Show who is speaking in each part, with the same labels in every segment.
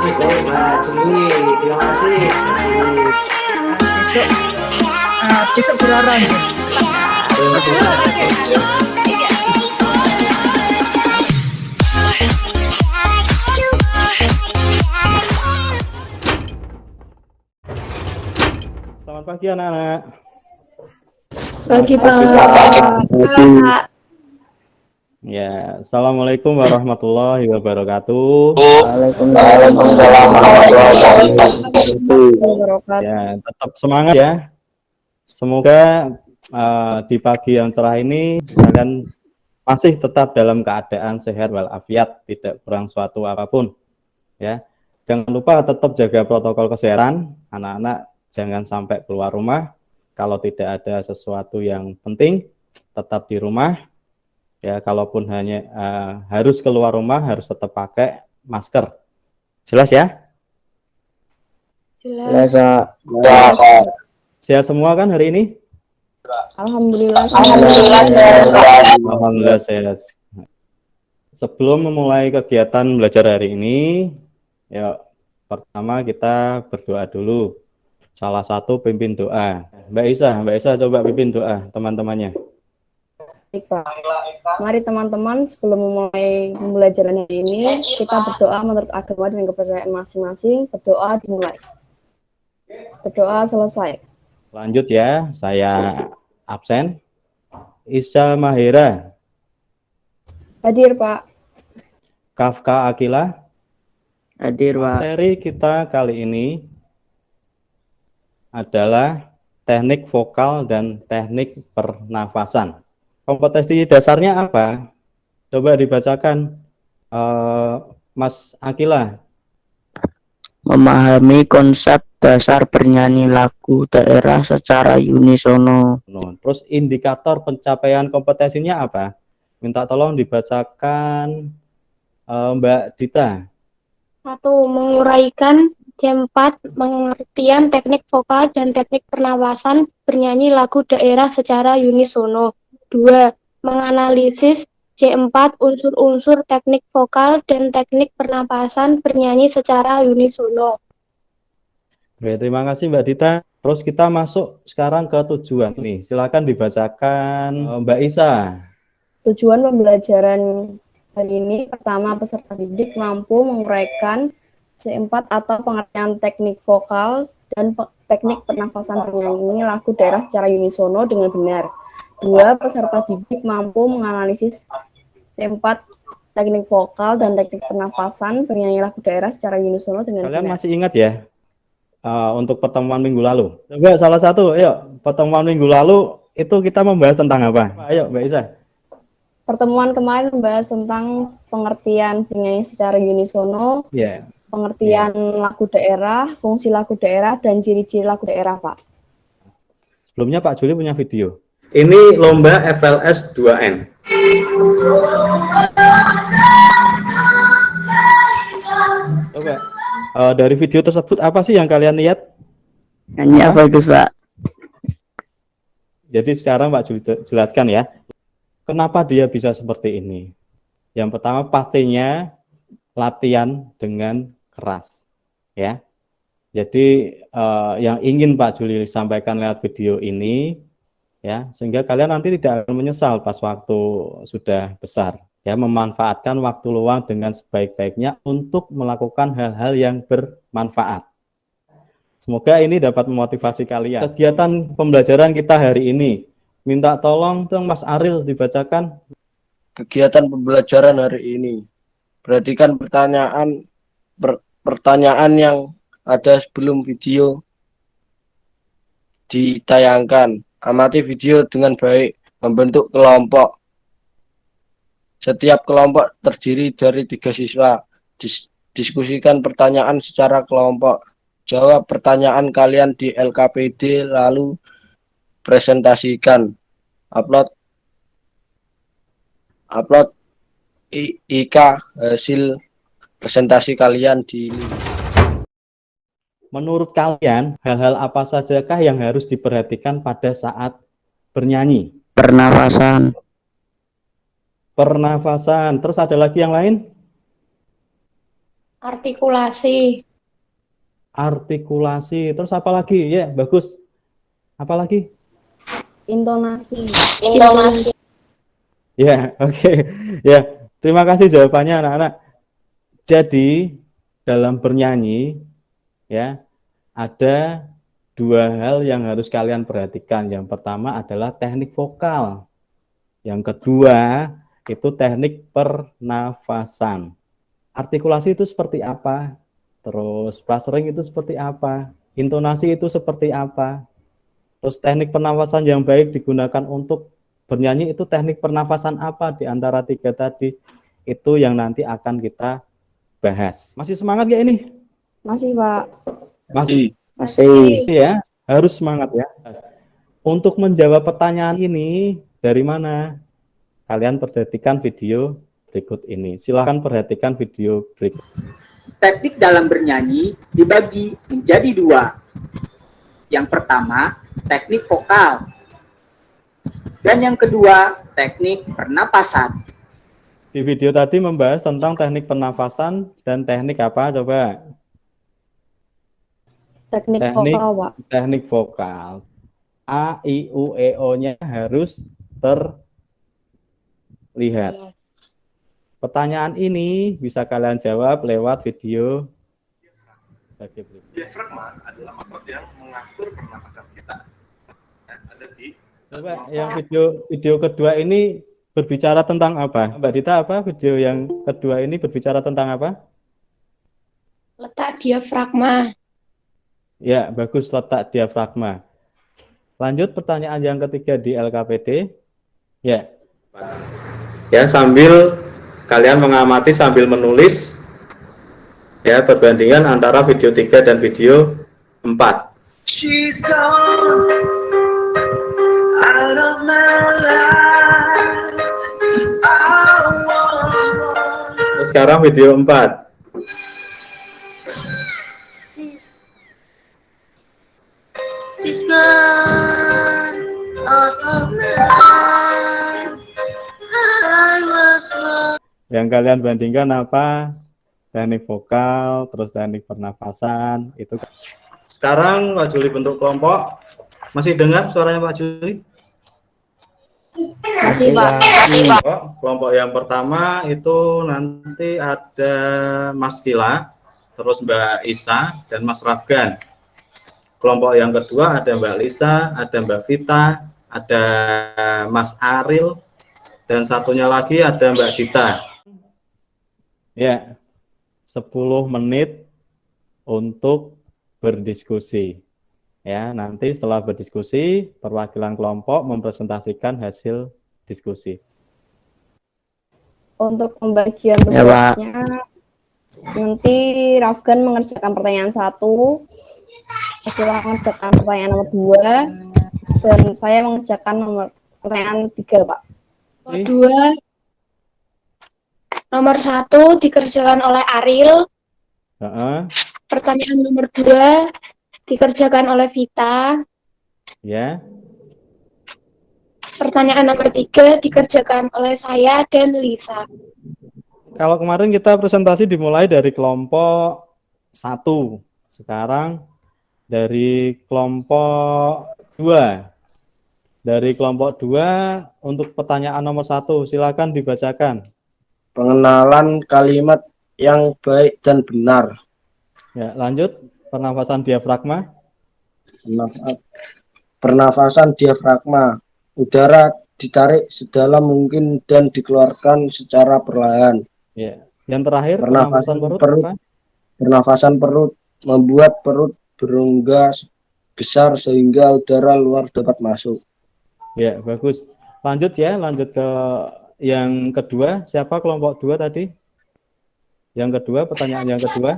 Speaker 1: Oke, Mbak Juli, terima kasih.
Speaker 2: Besok besok berorong.
Speaker 3: Selamat pagi anak-anak.
Speaker 4: Pagi Pak.
Speaker 3: Ya, Assalamualaikum warahmatullahi wabarakatuh.
Speaker 4: Waalaikumsalam warahmatullahi wabarakatuh.
Speaker 3: Ya, tetap semangat ya. Semoga di pagi yang cerah ini kalian masih tetap dalam keadaan sehat walafiat, tidak kurang suatu apapun. Ya, jangan lupa tetap jaga protokol kesehatan. Anak-anak jangan sampai keluar rumah. Kalau tidak ada sesuatu yang penting, tetap di rumah. Ya, kalaupun hanya harus keluar rumah, harus tetap pakai masker. Jelas ya?
Speaker 4: Jelas.
Speaker 3: Sehat semua kan hari ini?
Speaker 4: Alhamdulillah.
Speaker 3: Alhamdulillah sehat. Sebelum memulai kegiatan belajar hari ini, ya pertama kita berdoa dulu. Salah satu pimpin doa. Mbak Isa coba pimpin doa teman-temannya.
Speaker 4: Baik, Pak. Mari teman-teman, sebelum memulai pembelajaran hari ini, kita berdoa menurut agama dan kepercayaan masing-masing. Berdoa dimulai. Berdoa selesai.
Speaker 3: Lanjut ya, saya absen. Isya Mahira.
Speaker 4: Hadir, Pak.
Speaker 3: Kafka Akila.
Speaker 5: Hadir, Pak.
Speaker 3: Materi kita kali ini adalah teknik vokal dan teknik pernafasan. Kompetensi dasarnya apa? Coba dibacakan, Mas Akila.
Speaker 5: Memahami konsep dasar bernyanyi lagu daerah secara unisono.
Speaker 3: Terus indikator pencapaian kompetensinya apa? Minta tolong dibacakan, Mbak Dita.
Speaker 6: 1. Menguraikan C4 pengertian teknik vokal dan teknik pernapasan bernyanyi lagu daerah secara unisono. 2. Menganalisis C4 unsur-unsur teknik vokal dan teknik pernapasan bernyanyi secara unisono.
Speaker 3: Oke, terima kasih Mbak Dita. Terus kita masuk sekarang ke tujuan nih. Silakan dibacakan, Mbak Isa.
Speaker 4: Tujuan pembelajaran hari ini, pertama, peserta didik mampu menguraikan C4 atau pengertian teknik vokal dan teknik pernafasan bernyanyi lagu daerah secara unisono dengan benar. 2. Peserta didik mampu menganalisis C4 teknik vokal dan teknik pernafasan bernyanyi lagu daerah secara unisono dengan
Speaker 3: Kalian
Speaker 4: benar.
Speaker 3: masih ingat ya untuk pertemuan minggu lalu? Coba salah satu, ayo, pertemuan minggu lalu itu kita membahas tentang apa? Ayo Mbak Isa.
Speaker 4: Pertemuan kemarin membahas tentang pengertian bernyanyi secara unisono, pengertian lagu daerah, fungsi lagu daerah, dan ciri-ciri lagu daerah, Pak.
Speaker 3: Sebelumnya Pak Juli punya video. Ini lomba FLS 2N. Coba dari video tersebut apa sih yang kalian lihat?
Speaker 5: Nyanyi apa itu, Pak?
Speaker 3: Jadi sekarang Pak Juli jelaskan ya, kenapa dia bisa seperti ini. Yang pertama pastinya latihan dengan keras, ya. Jadi yang ingin Pak Juli sampaikan lewat video ini, ya, sehingga kalian nanti tidak akan menyesal pas waktu sudah besar. Ya, memanfaatkan waktu luang dengan sebaik-baiknya untuk melakukan hal-hal yang bermanfaat. Semoga ini dapat memotivasi kalian. Kegiatan pembelajaran kita hari ini, minta tolong dong Mas Aril dibacakan.
Speaker 7: Kegiatan pembelajaran hari ini, perhatikan pertanyaan yang ada sebelum video ditayangkan. Amati video dengan baik. Membentuk kelompok. Setiap kelompok terdiri dari 3 siswa. Diskusikan pertanyaan secara kelompok. Jawab pertanyaan kalian di LKPD, lalu presentasikan. Upload IK hasil presentasi kalian di.
Speaker 3: Menurut kalian, hal-hal apa sajakah yang harus diperhatikan pada saat bernyanyi?
Speaker 5: Pernafasan.
Speaker 3: Pernafasan. Terus ada lagi yang lain?
Speaker 6: Artikulasi.
Speaker 3: Artikulasi. Terus apa lagi? Ya, bagus. Apa lagi?
Speaker 4: Intonasi.
Speaker 3: Ya, oke. Ya, terima kasih jawabannya anak-anak. Jadi, dalam bernyanyi, ya, ada dua hal yang harus kalian perhatikan. Yang pertama adalah teknik vokal. Yang kedua, itu teknik pernafasan. Artikulasi itu seperti apa? Terus plastering itu seperti apa? Intonasi itu seperti apa? Terus teknik pernafasan yang baik digunakan untuk bernyanyi itu teknik pernafasan apa di antara tiga tadi? Itu yang nanti akan kita bahas. Masih semangat ya ini?
Speaker 4: Masih, Pak.
Speaker 3: Masih
Speaker 5: Masih.
Speaker 3: ya, harus semangat ya. Untuk menjawab pertanyaan ini dari mana? Kalian perhatikan video berikut ini. Silahkan perhatikan video berikut.
Speaker 8: Teknik dalam bernyanyi dibagi menjadi dua. Yang pertama, teknik vokal. Dan yang kedua, teknik pernapasan.
Speaker 3: Di video tadi membahas tentang teknik pernafasan dan teknik apa? Coba.
Speaker 4: Teknik vokal, Pak.
Speaker 3: Teknik vokal. A, I, U, E, O-nya harus terlihat. Pertanyaan ini bisa kalian jawab lewat video.
Speaker 9: Diafragma adalah otot yang mengatur pernapasan kita. Ada di
Speaker 3: Coba yang video kedua ini berbicara tentang apa? Mbak Dita, apa video yang kedua ini berbicara tentang apa?
Speaker 6: Letak diafragma.
Speaker 3: Ya, bagus, letak diafragma. Lanjut pertanyaan yang ketiga di LKPD. Ya. Ya, sambil kalian mengamati sambil menulis ya perbandingan antara video 3 dan video 4.
Speaker 9: She's gone out of my life.
Speaker 3: Terus sekarang video 4.
Speaker 9: She's gone out of my life. I was wrong.
Speaker 3: Yang kalian bandingkan apa? Teknik vokal, terus teknik pernafasan, itu. Sekarang Pak Juli bentuk kelompok. Masih dengar suaranya Pak Juli?
Speaker 4: Masih, Pak.
Speaker 3: Kelompok yang pertama itu nanti ada Mas Kila, terus Mbak Isa dan Mas Rafgan. Kelompok yang kedua ada Mbak Lisa, ada Mbak Vita, ada Mas Aril, dan satunya lagi ada Mbak Dita. Ya, 10 menit untuk berdiskusi. Ya, nanti setelah berdiskusi, perwakilan kelompok mempresentasikan hasil diskusi.
Speaker 4: Untuk pembagian tugasnya, nanti Rafgan mengerjakan pertanyaan 1, Akila mengerjakan pertanyaan nomor 2, dan saya mengerjakan pertanyaan 3, Pak.
Speaker 6: Nomor 2. Nomor 1 dikerjakan oleh Aril. Pertanyaan nomor 2 dikerjakan oleh Vita.
Speaker 3: Ya.
Speaker 6: Pertanyaan nomor 3 dikerjakan oleh saya dan Lisa.
Speaker 3: Kalau kemarin kita presentasi dimulai dari kelompok 1. Sekarang dari kelompok 2. Dari kelompok 2 untuk pertanyaan nomor 1, silakan dibacakan.
Speaker 7: Pengenalan kalimat yang baik dan benar.
Speaker 3: Ya, lanjut. Pernafasan diafragma.
Speaker 7: Pernafasan diafragma. Udara ditarik sedalam mungkin dan dikeluarkan secara perlahan.
Speaker 3: Ya. Yang terakhir,
Speaker 7: pernafasan
Speaker 3: perut.
Speaker 7: Pernafasan perut membuat perut berongga besar sehingga udara luar dapat masuk.
Speaker 3: Ya, bagus. Lanjut ya, lanjut ke yang kedua. Siapa kelompok 2 tadi? Yang kedua, pertanyaan yang kedua.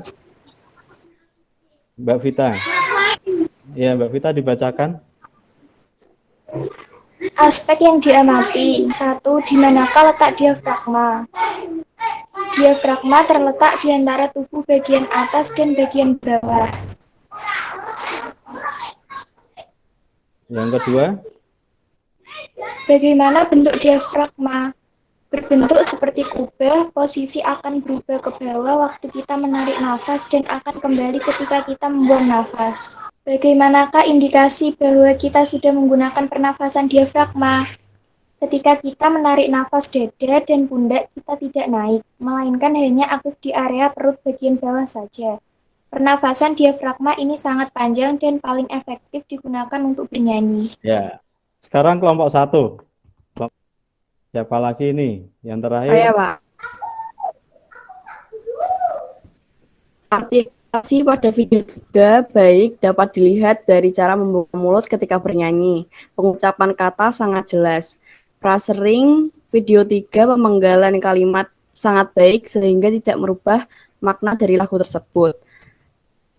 Speaker 3: Mbak Vita. Ya, Mbak Vita dibacakan.
Speaker 2: Aspek yang diamati. 1. Di manakah letak diafragma? Diafragma terletak di antara tubuh bagian atas dan bagian bawah.
Speaker 3: Yang kedua.
Speaker 6: Bagaimana bentuk diafragma?
Speaker 2: Berbentuk seperti kubah, posisi akan berubah ke bawah waktu kita menarik nafas dan akan kembali ketika kita membuang nafas. Bagaimanakah indikasi bahwa kita sudah menggunakan pernafasan diafragma? Ketika kita menarik nafas dada dan pundak, kita tidak naik, melainkan hanya aktif di area perut bagian bawah saja. Pernafasan diafragma ini sangat panjang dan paling efektif digunakan untuk bernyanyi.
Speaker 3: Ya. Sekarang kelompok 1. Siapa lagi ini? Yang terakhir?
Speaker 4: Saya, Pak. Artikulasi pada video 3 baik dapat dilihat dari cara membuka mulut ketika bernyanyi. Pengucapan kata sangat jelas. Frasering video 3 pemenggalan kalimat sangat baik sehingga tidak merubah makna dari lagu tersebut.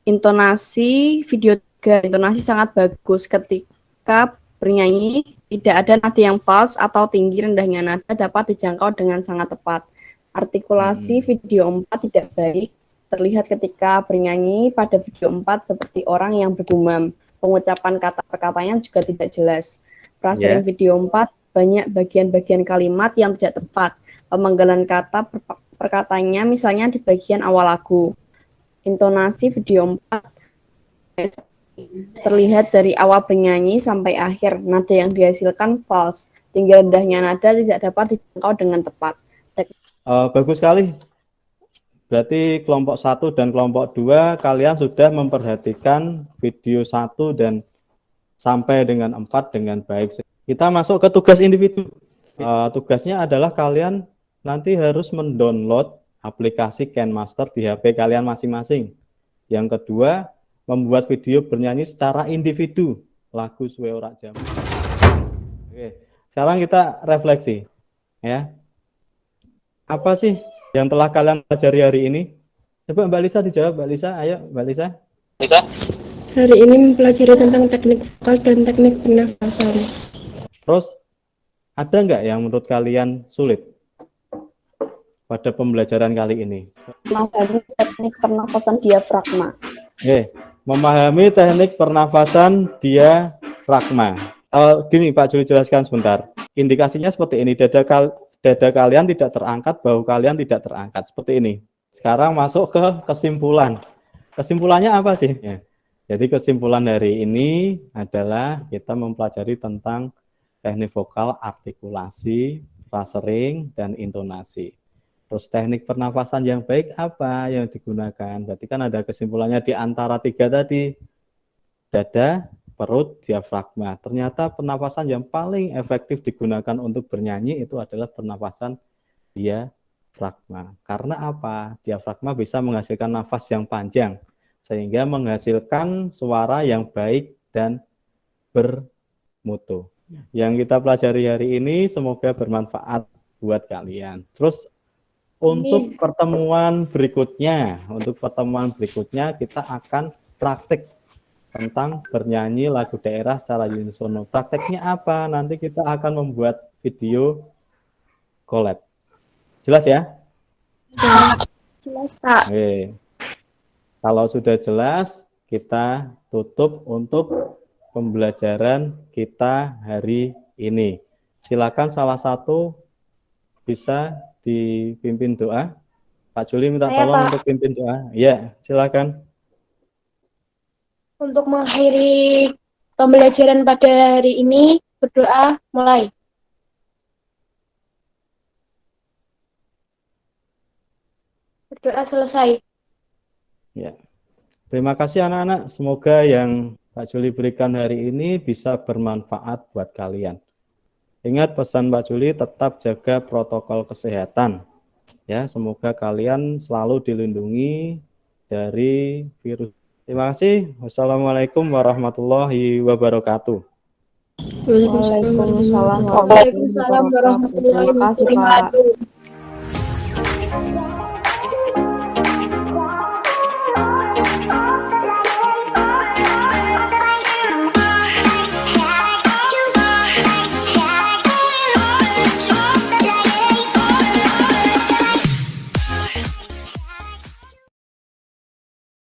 Speaker 4: Intonasi video 3, intonasi sangat bagus ketika bernyanyi, tidak ada nada yang fals atau tinggi rendahnya nada dapat dijangkau dengan sangat tepat. Artikulasi video 4 tidak baik, terlihat ketika bernyanyi pada video 4 seperti orang yang bergumam. Pengucapan kata perkataannya juga tidak jelas. Frasering video 4 banyak bagian-bagian kalimat yang tidak tepat. Pemenggalan kata perkataannya misalnya di bagian awal lagu. Intonasi video 4 terlihat dari awal bernyanyi sampai akhir, nada yang dihasilkan false, tinggi rendahnya nada tidak dapat dijangkau dengan tepat.
Speaker 3: Bagus sekali. Berarti kelompok 1 dan kelompok 2 kalian sudah memperhatikan video 1 dan sampai dengan 4 dengan baik. Kita masuk ke tugas individu. Tugasnya adalah kalian nanti harus mendownload aplikasi KenMaster di HP kalian masing-masing. Yang kedua, membuat video bernyanyi secara individu lagu Suwe Ora Jam. Oke, sekarang kita refleksi ya. Apa sih yang telah kalian pelajari hari ini? Coba Mbak Lisa dijawab, Mbak Lisa. Ayo Mbak Lisa.
Speaker 6: Hari ini mempelajari tentang teknik vokal dan teknik pernafasan.
Speaker 3: Terus ada nggak yang menurut kalian sulit pada pembelajaran kali ini?
Speaker 4: Memahami teknik pernafasan diafragma.
Speaker 3: Memahami teknik pernafasan diafragma. Gini Pak Juli jelaskan sebentar. Indikasinya seperti ini, dada kalian tidak terangkat, bahu kalian tidak terangkat. Seperti ini. Sekarang masuk ke kesimpulan. Kesimpulannya apa sih? Ya. Jadi kesimpulan hari ini adalah kita mempelajari tentang teknik vokal, artikulasi, frasering, dan intonasi. Terus teknik pernafasan yang baik apa yang digunakan? Berarti kan ada kesimpulannya di antara 3 tadi. Dada, perut, diafragma. Ternyata pernafasan yang paling efektif digunakan untuk bernyanyi itu adalah pernafasan diafragma. Karena apa? Diafragma bisa menghasilkan nafas yang panjang, sehingga menghasilkan suara yang baik dan bermutu. Yang kita pelajari hari ini semoga bermanfaat buat kalian. Terus untuk pertemuan berikutnya kita akan praktik tentang bernyanyi lagu daerah secara unisono. Prakteknya apa? Nanti kita akan membuat video collab. Jelas ya?
Speaker 2: Jelas, Pak.
Speaker 3: Oke. Kalau sudah jelas, kita tutup untuk pembelajaran kita hari ini. Silakan salah satu bisa dipimpin doa. Pak Juli minta tolong untuk pimpin doa. Ya, silakan.
Speaker 6: Untuk mengakhiri pembelajaran pada hari ini, berdoa mulai. Berdoa selesai.
Speaker 3: Ya. Terima kasih anak-anak. Semoga yang Pak Juli berikan hari ini bisa bermanfaat buat kalian. Ingat pesan Pak Juli, tetap jaga protokol kesehatan. Ya, semoga kalian selalu dilindungi dari virus. Terima kasih. Wassalamualaikum warahmatullahi wabarakatuh.
Speaker 4: Waalaikumsalam warahmatullahi wabarakatuh. Terima kasih, Pak.